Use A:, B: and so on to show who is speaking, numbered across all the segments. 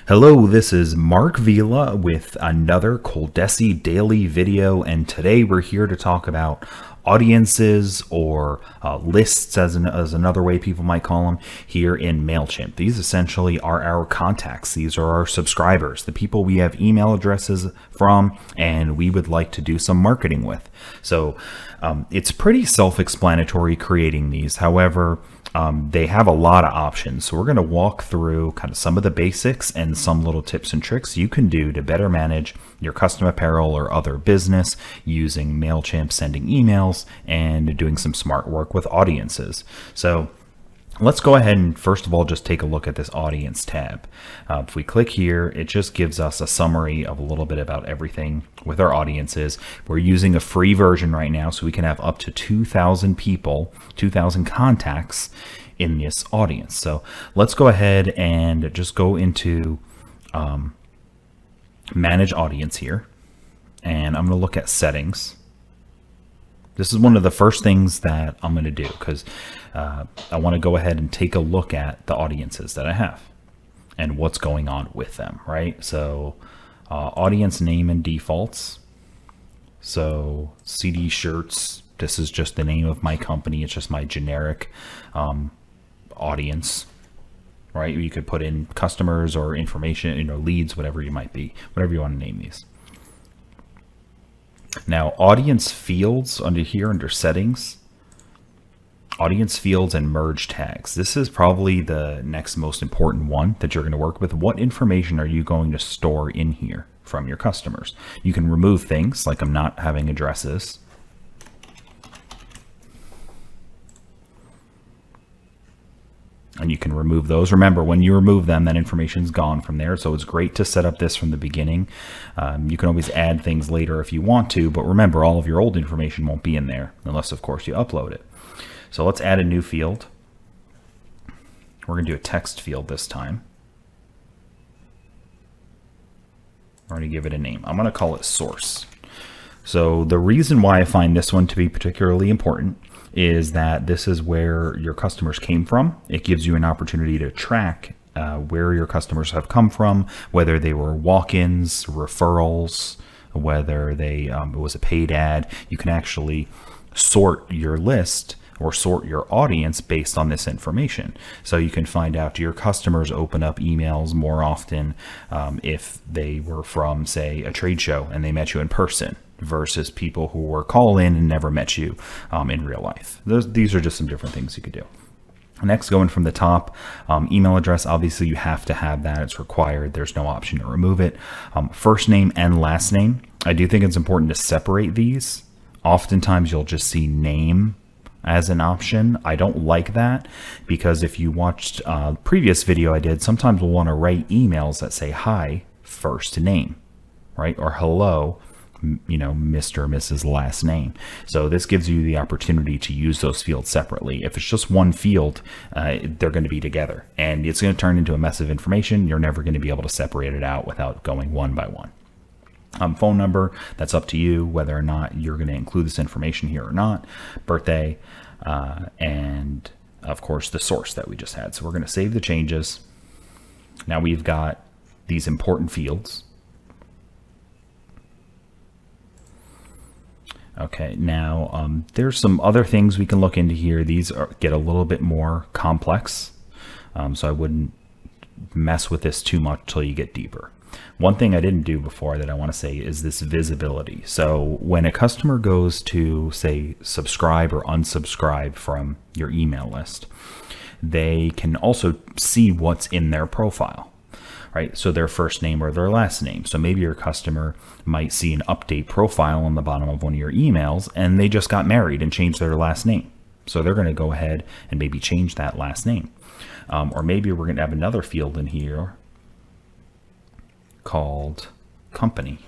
A: Hello, this is Mark Vila with another ColDesi daily video, and today we're here to talk about audiences or lists, as another way people might call them, here in MailChimp. These essentially are our contacts. These are our subscribers, the people we have email addresses from and we would like to do some marketing with. So it's pretty self-explanatory creating these. However, they have a lot of options. So we're going to walk through kind of some of the basics and some little tips and tricks you can do to better manage your custom apparel or other business using MailChimp, sending emails, and doing some smart work with audiences. So let's go ahead and first of all just take a look at this audience tab. If we click here, it just gives us a summary of a little bit about everything with our audiences. We're using a free version right now, so we can have up to 2,000 people, 2,000 contacts in this audience. So let's go ahead and just go into manage audience here, and I'm going to look at settings. This is one of the first things that I'm going to do because I want to go ahead and take a look at the audiences that I have and what's going on with them, right? So audience name and defaults. So CD shirts, this is just the name of my company. It's just my generic audience, right? You could put in customers or information, leads, whatever you might be, whatever you want to name these. Now, audience fields under here, under settings, audience fields and merge tags. This is probably the next most important one that you're going to work with. What information are you going to store in here from your customers? You can remove things like I'm not having addresses. And you can remove those. Remember, when you remove them, that information is gone from there. So it's great to set up this from the beginning. You can always add things later if you want to, but remember, all of your old information won't be in there unless, of course, you upload it. So let's add a new field. We're going to do a text field this time. We're going to give it a name. I'm going to call it source. So the reason why I find this one to be particularly important is that this is where your customers came from. It gives you an opportunity to track where your customers have come from, whether they were walk-ins, referrals, whether it was a paid ad. You can actually sort your list or sort your audience based on this information. So you can find out, do your customers open up emails more often if they were from, say, a trade show and they met you in person, versus people who were call-in and never met you in real life. These are just some different things you could do. Next, going from the top, email address, obviously you have to have that. It's required. There's no option to remove it. First name and last name. I do think it's important to separate these. Oftentimes you'll just see name as an option. I don't like that because if you watched a previous video I did, sometimes we'll want to write emails that say hi, first name, right? Or hello, Mr. or Mrs. last name. So this gives you the opportunity to use those fields separately. If it's just one field, they're going to be together and it's going to turn into a mess of information. You're never going to be able to separate it out without going one by one. Phone number, that's up to you whether or not you're going to include this information here or not. Birthday, and of course the source that we just had. So we're going to save the changes. Now we've got these important fields. Okay, now there's some other things we can look into here. These get a little bit more complex, so I wouldn't mess with this too much till you get deeper. One thing I didn't do before that I want to say is this visibility. So when a customer goes to, say, subscribe or unsubscribe from your email list, they can also see what's in their profile. Right, so their first name or their last name. So maybe your customer might see an update profile on the bottom of one of your emails and they just got married and changed their last name. So they're going to go ahead and maybe change that last name. Or maybe we're going to have another field in here called company.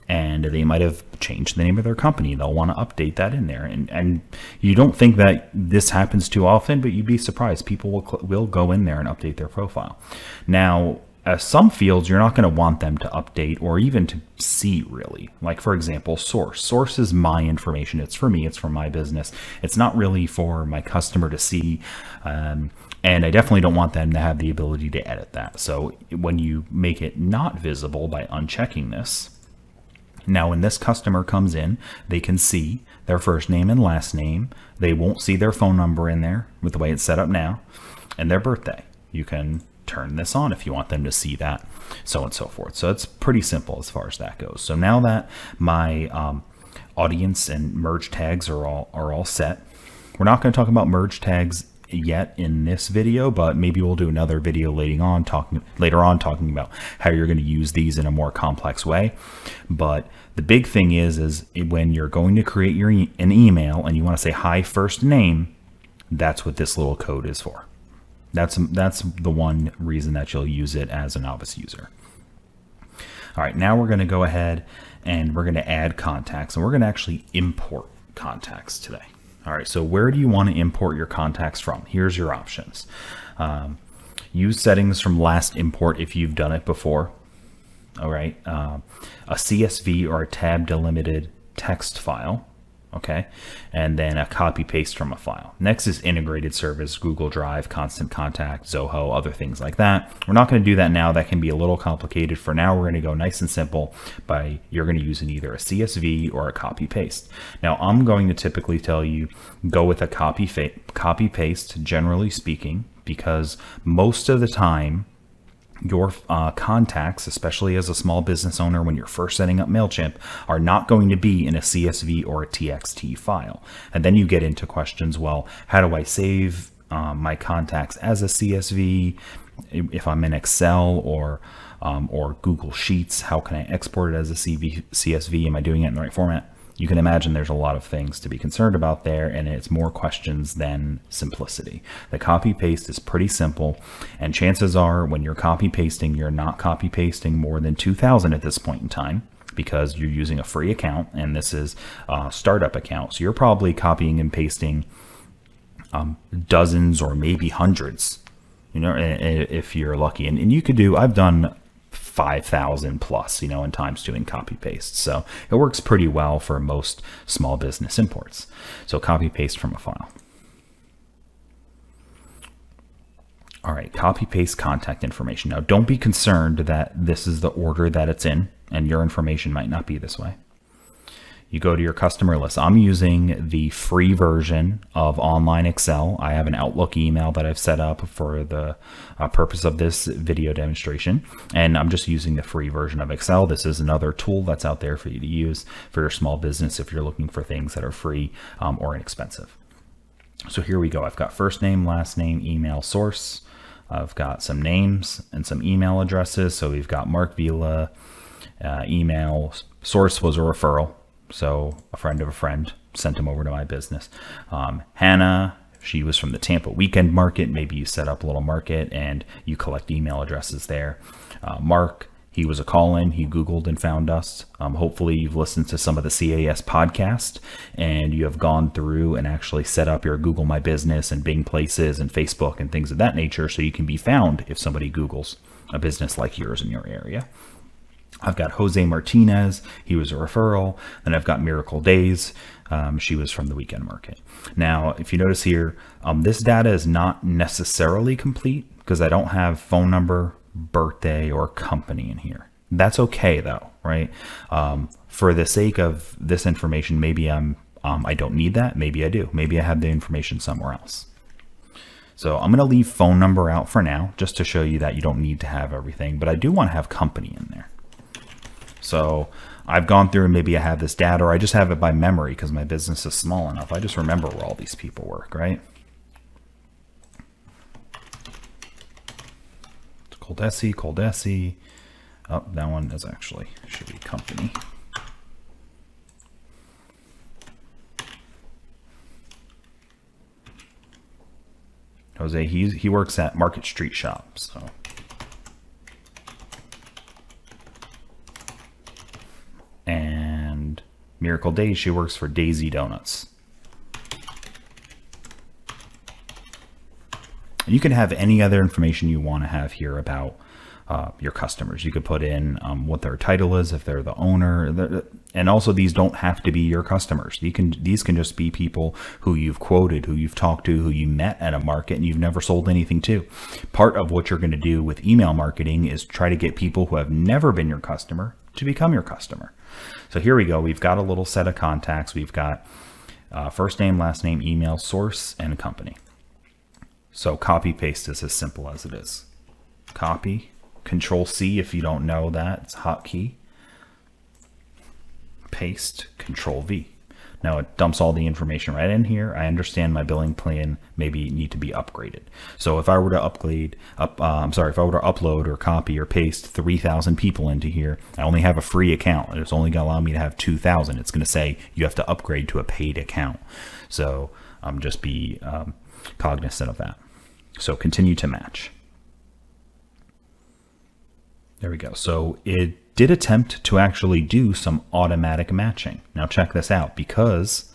A: And they might have changed the name of their company. They'll want to update that in there. And you don't think that this happens too often, but you'd be surprised. People will go in there and update their profile. Now, some fields you're not going to want them to update or even to see, really. Like, for example, source. Source is my information. It's for me. It's for my business. It's not really for my customer to see. And I definitely don't want them to have the ability to edit that. So when you make it not visible by unchecking this, now when this customer comes in, they can see their first name and last name. They won't see their phone number in there with the way it's set up now, and their birthday. You can turn this on if you want them to see that, so on and so forth. So it's pretty simple as far as that goes. So now that my audience and merge tags are all set, we're not going to talk about merge tags yet in this video, but maybe we'll do another video later on talking about how you're going to use these in a more complex way. But the big thing is when you're going to create an email and you want to say hi first name, that's what this little code is for. That's the one reason that you'll use it as a novice user. All right, now we're going to go ahead and we're going to add contacts, and we're going to actually import contacts today. All right, so where do you want to import your contacts from? Here's your options. Use settings from last import if you've done it before. All right, a CSV or a tab delimited text file. Okay, and then a copy paste from a file. Next is integrated service, Google Drive, Constant Contact, Zoho, other things like that. We're not going to do that now. That can be a little complicated. For now, we're going to go nice and simple by you're going to use either a CSV or a copy paste. Now, I'm going to typically tell you go with a copy paste, generally speaking, because most of the time, your contacts, especially as a small business owner when you're first setting up MailChimp, are not going to be in a CSV or a TXT file. And then you get into questions, well, how do I save my contacts as a CSV? If I'm in Excel or Google Sheets, how can I export it as a CSV? Am I doing it in the right format? You can imagine there's a lot of things to be concerned about there, and it's more questions than simplicity. The copy paste is pretty simple, and chances are when you're copy pasting, you're not copy pasting more than 2,000 at this point in time, because you're using a free account, and this is a startup account. So you're probably copying and pasting dozens or maybe hundreds, if you're lucky. And you could do, I've done 5,000 plus, in times doing copy paste. So it works pretty well for most small business imports. So copy paste from a file. All right, copy paste contact information. Now don't be concerned that this is the order that it's in, and your information might not be this way. You go to your customer list. I'm using the free version of Online Excel. I have an Outlook email that I've set up for the purpose of this video demonstration, and I'm just using the free version of Excel. This is another tool that's out there for you to use for your small business if you're looking for things that are free or inexpensive. So here we go. I've got first name, last name, email, source. I've got some names and some email addresses. So we've got Mark Vila, email, source was a referral. So a friend of a friend sent him over to my business. Hannah, she was from the Tampa weekend market. Maybe you set up a little market and you collect email addresses there. Mark, he was a call-in. He Googled and found us. Hopefully you've listened to some of the CAS podcast and you have gone through and actually set up your Google My Business and Bing Places and Facebook and things of that nature so you can be found if somebody Googles a business like yours in your area. I've got Jose Martinez, he was a referral. Then I've got Miracle Days, she was from the weekend market. Now, if you notice here, this data is not necessarily complete because I don't have phone number, birthday, or company in here. That's okay though, right? For the sake of this information, maybe I don't need that. Maybe I do. Maybe I have the information somewhere else. So I'm going to leave phone number out for now, just to show you that you don't need to have everything, but I do want to have company in there. So I've gone through and maybe I have this data, or I just have it by memory because my business is small enough. I just remember where all these people work, right? ColDesi. Oh, that one is actually, should be company. Jose, he works at Market Street Shop, so. And Miracle Days, she works for Daisy Donuts. You can have any other information you want to have here about your customers. You could put in what their title is, if they're the owner, and also these don't have to be your customers. These can just be people who you've quoted, who you've talked to, who you met at a market and you've never sold anything to. Part of what you're going to do with email marketing is try to get people who have never been your customer to become your customer. So here we go. We've got a little set of contacts. We've got first name, last name, email, source, and company. So copy paste is as simple as it is. Copy. Control C if you don't know that, it's hotkey. Paste, Control V. Now it dumps all the information right in here. I understand my billing plan maybe need to be upgraded. So if I were to upload or copy or paste 3,000 people into here, I only have a free account. It's only gonna allow me to have 2,000. It's gonna say you have to upgrade to a paid account. So just be cognizant of that. So continue to match. There we go. So it did attempt to actually do some automatic matching. Now check this out. Because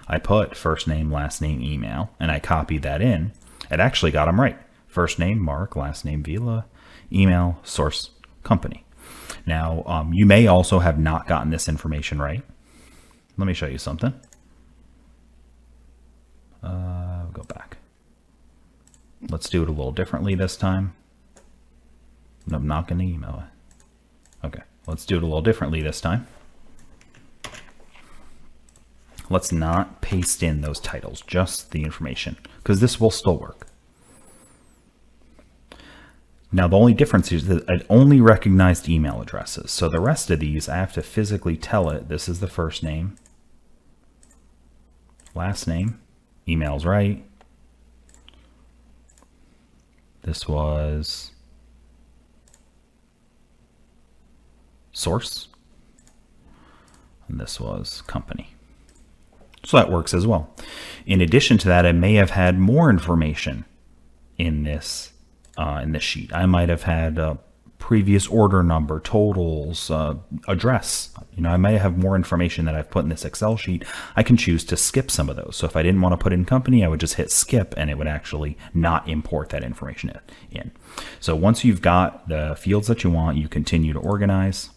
A: I put first name, last name, email, and I copied that in, it actually got them right. First name, Mark, last name, Vila, email, source, company. Now, you may also have not gotten this information right. Let me show you something. Go back. Let's do it a little differently this time. I'm not going to email it. Okay, let's do it a little differently this time. Let's not paste in those titles, just the information, because this will still work. Now, the only difference is that it only recognized email addresses. So the rest of these, I have to physically tell it, this is the first name, last name, email's right. This was source, and this was company. So that works as well. In addition to that, I may have had more information in this sheet. I might have had a previous order number, totals, address. I might have more information that I've put in this Excel sheet. I can choose to skip some of those. So if I didn't want to put in company, I would just hit skip and it would actually not import that information in. So once you've got the fields that you want, you continue to organize.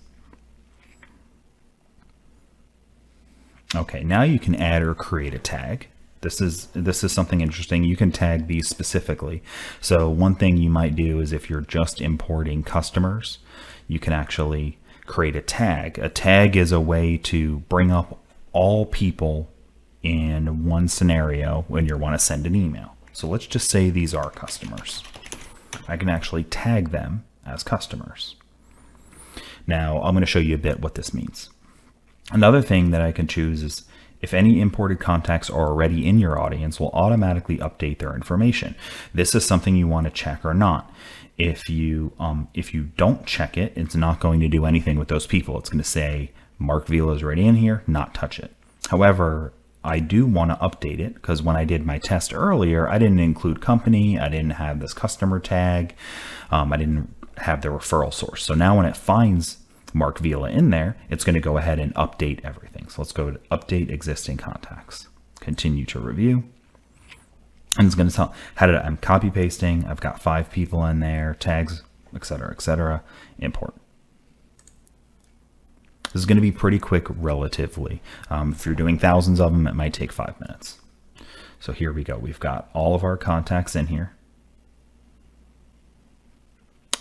A: Okay, now you can add or create a tag. This is something interesting. You can tag these specifically. So one thing you might do is if you're just importing customers, you can actually create a tag. A tag is a way to bring up all people in one scenario when you want to send an email. So let's just say these are customers. I can actually tag them as customers. Now I'm going to show you a bit what this means. Another thing that I can choose is if any imported contacts are already in your audience, will automatically update their information. This is something you want to check or not. If you don't check it, it's not going to do anything with those people. It's going to say Mark Vila is already in here, not touch it. However, I do want to update it because when I did my test earlier, I didn't include company, I didn't have this customer tag, I didn't have the referral source. So now when it finds Mark Vila in there, it's going to go ahead and update everything. So let's go to update existing contacts. Continue to review. And it's going to tell I'm copy pasting. I've got 5 people in there, tags, etc. Import. This is going to be pretty quick relatively. If you're doing thousands of them, it might take 5 minutes. So here we go. We've got all of our contacts in here.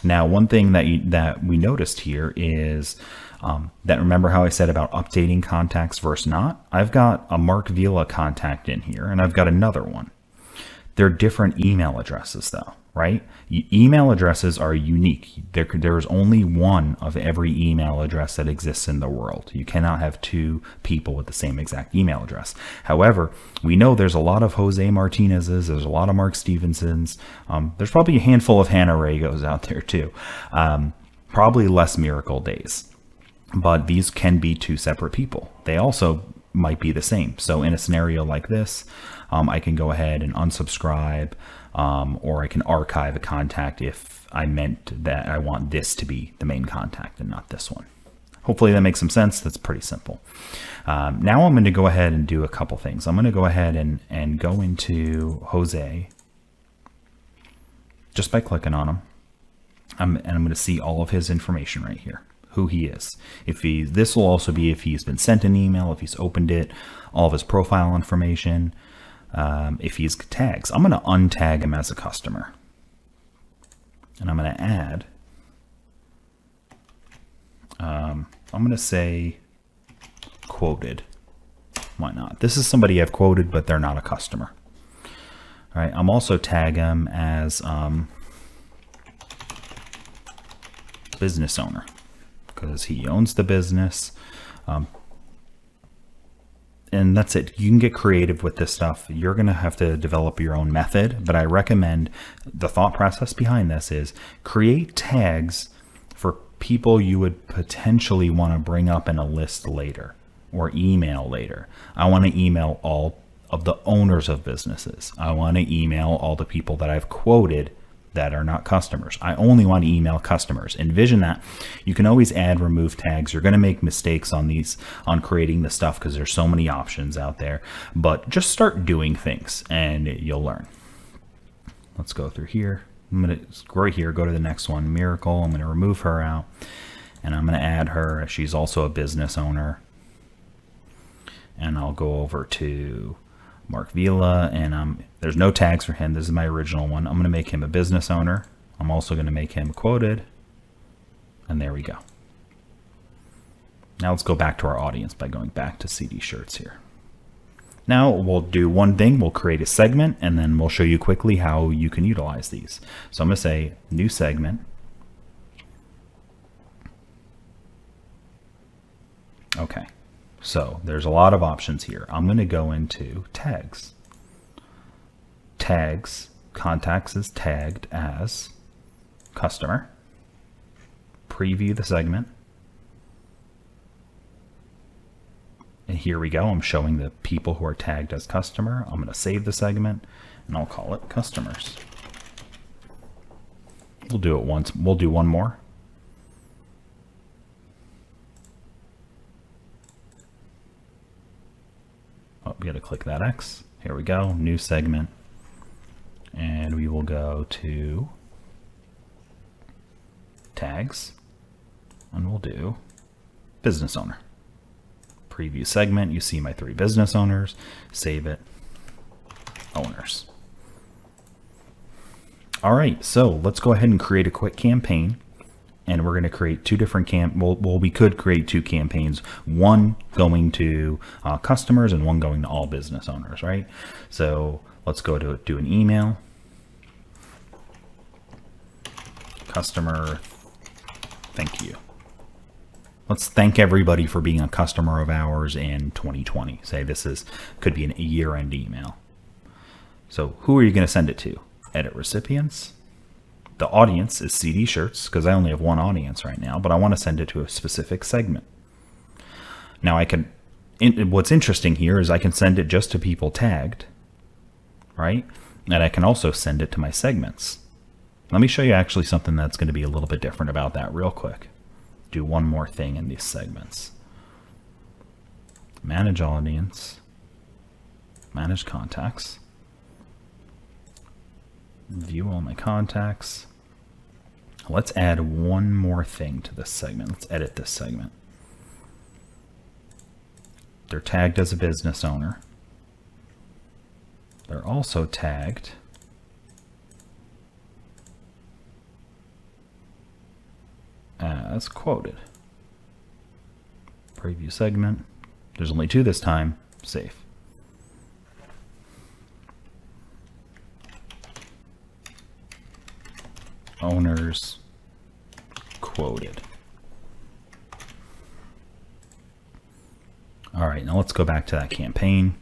A: Now, one thing that we noticed here is that remember how I said about updating contacts versus not? I've got a Mark Vila contact in here, and I've got another one. They're different email addresses, though, right? Email addresses are unique. There's only one of every email address that exists in the world. You cannot have 2 people with the same exact email address. However, we know there's a lot of Jose Martinez's, there's a lot of Mark Stevenson's. There's probably a handful of Hannah Ragos out there too. Probably less Miracle Days. But these can be 2 separate people. They also might be the same. So in a scenario like this, I can go ahead and unsubscribe, or I can archive a contact if I meant that I want this to be the main contact and not this one. Hopefully that makes some sense. That's pretty simple. Now I'm going to go ahead and do a couple things. I'm going to go ahead and go into Jose just by clicking on him. and I'm going to see all of his information right here, who he is. This will also be if he's been sent an email, if he's opened it, all of his profile information, if he's tags. I'm going to untag him as a customer. And I'm going to add, I'm going to say quoted. Why not? This is somebody I've quoted, but they're not a customer. All right. I'm also tag him as business owner because he owns the business. And that's it. You can get creative with this stuff. You're going to have to develop your own method, but I recommend the thought process behind this is create tags for people you would potentially want to bring up in a list later or email later. I want to email all of the owners of businesses. I want to email all the people that I've quoted that are not customers. I only want to email customers. Envision that. You can always add, remove tags. You're going to make mistakes on creating the stuff because there's so many options out there, but just start doing things and you'll learn. Let's go through here. I'm going to right here, go to the next one, Miracle. I'm going to remove her out and I'm going to add her. She's also a business owner. And I'll go over to Mark Vila, and there's no tags for him. This is my original one. I'm going to make him a business owner. I'm also going to make him quoted. And there we go. Now let's go back to our audience by going back to CD shirts here. Now we'll do one thing. We'll create a segment, and then we'll show you quickly how you can utilize these. So I'm going to say new segment. Okay. So there's a lot of options here. I'm going to go into tags. Tags, contacts is tagged as customer. Preview the segment. And here we go. I'm showing the people who are tagged as customer. I'm going to save the segment and I'll call it customers. We'll do it once. We'll do one more. Oh, we got to click that X. Here we go. New segment. And we will go to tags. And we'll do business owner. Preview segment. You see my 3 business owners. Save it. Owners. All right. So let's go ahead and create a quick campaign. And we're going to create 2 different we could create 2 campaigns, one going to customers and one going to all business owners, right? So let's go to do an email. Customer, thank you. Let's thank everybody for being a customer of ours in 2020. Say could be a year-end email. So who are you going to send it to? Edit recipients. The audience is CD shirts because I only have one audience right now, but I want to send it to a specific segment. Now what's interesting here is I can send it just to people tagged, right? And I can also send it to my segments. Let me show you actually something that's going to be a little bit different about that real quick. Do one more thing in these segments. Manage audience, manage contacts. View all my contacts. Let's add one more thing to this segment. Let's edit this segment. They're tagged as a business owner. They're also tagged as quoted. Preview segment. There's only 2 this time. Save. Owners quoted. All right, now let's go back to that campaign.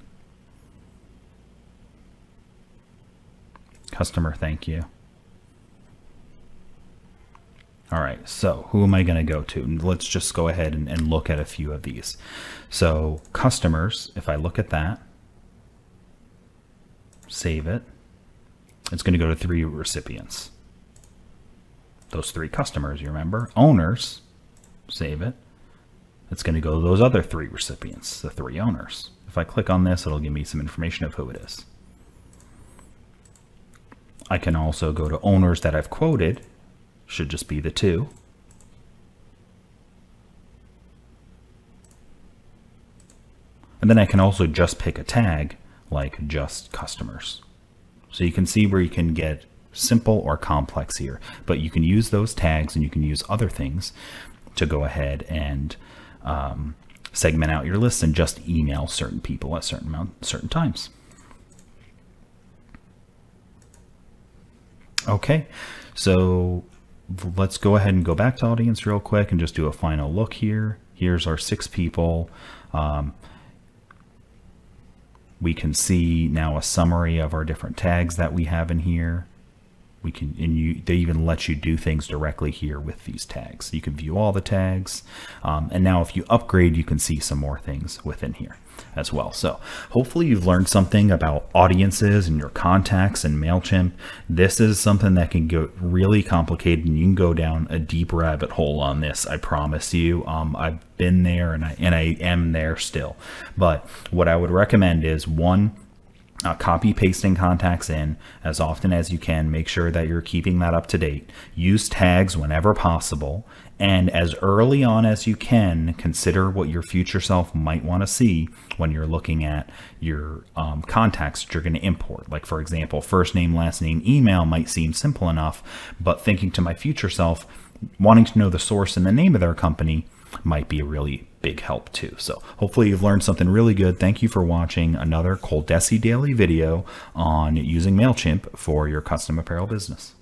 A: Customer, thank you. All right, so who am I going to go to? Let's just go ahead and look at a few of these. So customers, if I look at that, save it, it's going to go to 3 recipients. Those 3 customers, you remember. Owners, save it. It's going to go to those other 3 recipients, the 3 owners. If I click on this, it'll give me some information of who it is. I can also go to owners that I've quoted should just be the 2. And then I can also just pick a tag like just customers. So you can see where you can get simple or complex here, but you can use those tags and you can use other things to go ahead and segment out your list and just email certain people at certain times. Okay, so let's go ahead and go back to audience real quick and just do a final look here. Here's our 6 people. We can see now a summary of our different tags that we have in here. We can, and they even let you do things directly here with these tags. You can view all the tags, and now if you upgrade, you can see some more things within here as well. So hopefully you've learned something about audiences and your contacts in MailChimp. This is something that can get really complicated, and you can go down a deep rabbit hole on this. I promise you. I've been there, and I am there still. But what I would recommend is, one, copy pasting contacts in as often as you can. Make sure that you're keeping that up to date. Use tags whenever possible, and as early on as you can, consider what your future self might want to see when you're looking at your contacts that you're going to import. Like, for example, first name, last name, email might seem simple enough, but thinking to my future self, wanting to know the source and the name of their company might be a really big help too. So hopefully you've learned something really good. Thank you for watching another ColDesi daily video on using MailChimp for your custom apparel business.